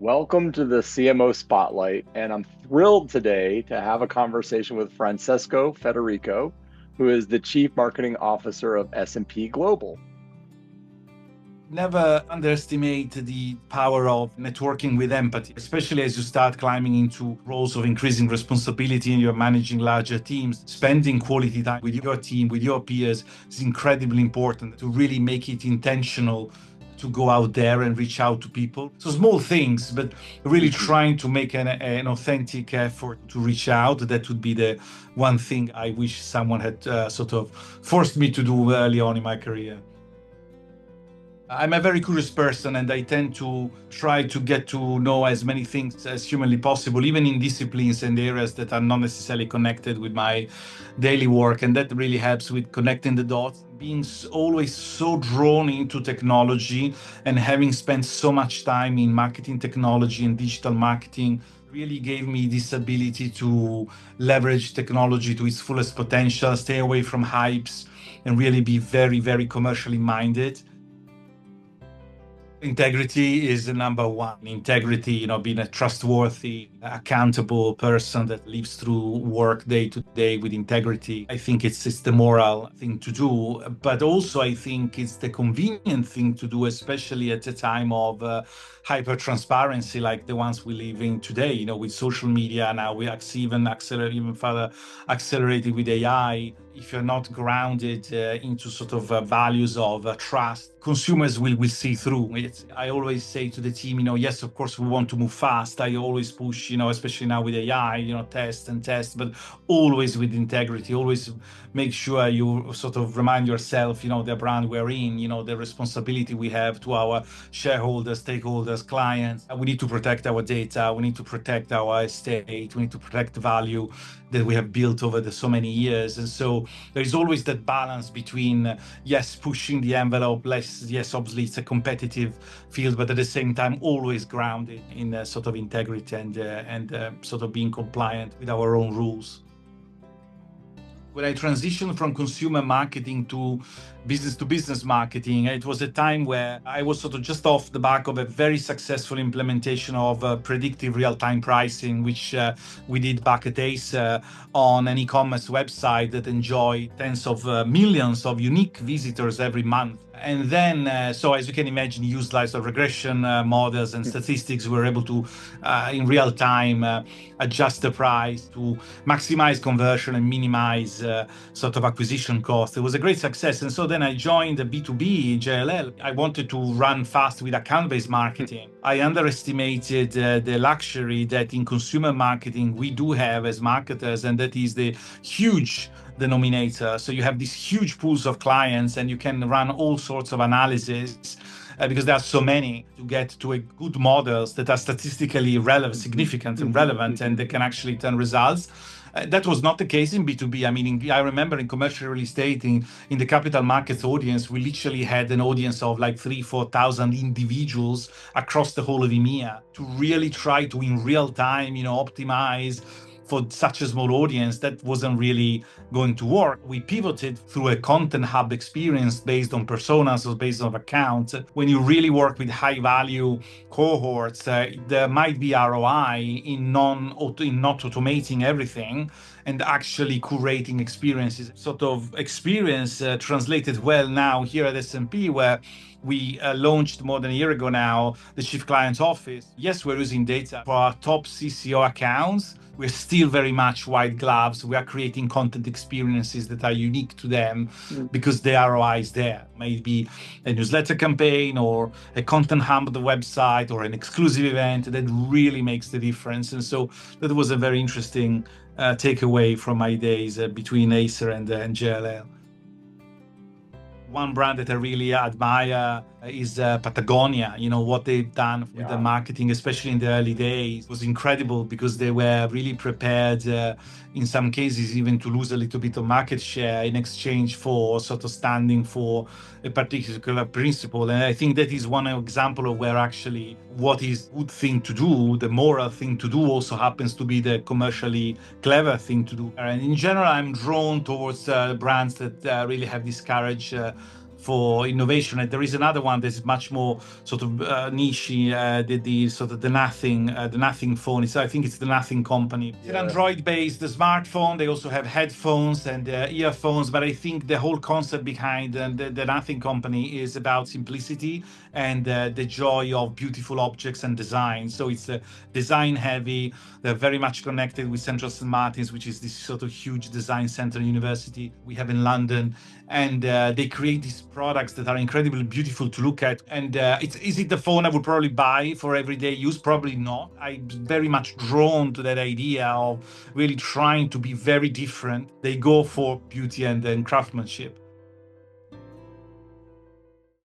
Welcome to the CMO Spotlight, and I'm thrilled today to have a conversation with Francesco Federico, who is the Chief Marketing Officer of S&P Global. Never underestimate the power of networking with empathy, especially as you start climbing into roles of increasing responsibility and you're managing larger teams. Spending quality time with your team, with your peers is incredibly important to really make it intentional to go out there and reach out to people. So small things, but really Mhm. trying to make an authentic effort to reach out. That would be the one thing I wish someone had sort of forced me to do early on in my career. I'm a very curious person and I tend to try to get to know as many things as humanly possible, even in disciplines and areas that are not necessarily connected with my daily work. And that really helps with connecting the dots. Being always so drawn into technology and having spent so much time in marketing technology and digital marketing really gave me this ability to leverage technology to its fullest potential, stay away from hypes, and really be very, very commercially minded. Integrity is the number one. Integrity, being a trustworthy, accountable person that lives through work day to day with integrity. I think it's the moral thing to do, but also I think it's the convenient thing to do, especially at a time of hyper transparency like the ones we live in today. With social media now, we even accelerate even further accelerated with AI. If you're not grounded into sort of values of trust, consumers will see through it. I always say to the team, yes, of course we want to move fast. I always push, especially now with AI, test and test, but always with integrity. Always make sure you sort of remind yourself, the brand we're in, the responsibility we have to our shareholders, stakeholders, clients. We need to protect our data. We need to protect our estate. We need to protect the value that we have built over so many years. And so there is always that balance between, yes, pushing the envelope, less, yes, obviously it's a competitive field, but at the same time, always grounded in sort of integrity and sort of being compliant with our own rules. When I transitioned from consumer marketing to business marketing, it was a time where I was sort of just off the back of a very successful implementation of predictive real-time pricing, which we did back at ACE on an e-commerce website that enjoyed tens of millions of unique visitors every month. And then, so as you can imagine, use lots of regression models and statistics. We were able to, in real time, adjust the price to maximize conversion and minimize sort of acquisition cost. It was a great success. And so then I joined the B2B JLL. I wanted to run fast with account-based marketing. I underestimated the luxury that in consumer marketing we do have as marketers, and that is the huge denominator. So you have these huge pools of clients and you can run all sorts of analysis because there are so many to get to a good models that are statistically relevant, significant and relevant, and they can actually turn results. That was not the case in B2B. I mean, I remember in commercial real estate, in the capital markets audience, we literally had an audience of like 4,000 individuals across the whole of EMEA to really try to, in real time, optimize for such a small audience. That wasn't really going to work. We pivoted through a content hub experience based on personas or based on accounts. When you really work with high value cohorts, there might be ROI in not automating everything and actually curating experiences. Sort of experience translated well now here at S&P, where we launched more than a year ago now the Chief Client Office. Yes, we're using data for our top CCO accounts. We're still very much white gloves. We are creating content experiences that are unique to them because the ROI is there. Maybe a newsletter campaign or a content hub on the website or an exclusive event that really makes the difference. And so that was a very interesting takeaway from my days between Acer and JLL. One brand that I really admire is Patagonia. What they've done with the Yeah. marketing, especially in the early days, was incredible because they were really prepared, in some cases, even to lose a little bit of market share in exchange for sort of standing for a particular principle. And I think that is one example of where actually what is good thing to do, the moral thing to do, also happens to be the commercially clever thing to do. And in general, I'm drawn towards brands that really have this courage for innovation. And there is another one that's much more sort of niche, the sort of the Nothing phone. So I think it's the Nothing company. It's an Android-based smartphone. They also have headphones and earphones, but I think the whole concept behind the Nothing company is about simplicity and the joy of beautiful objects and design. So it's design heavy. They're very much connected with Central St. Martin's, which is this sort of huge design center university we have in London. And they create these products that are incredibly beautiful to look at. And is it the phone I would probably buy for everyday use? Probably not. I'm very much drawn to that idea of really trying to be very different. They go for beauty and craftsmanship.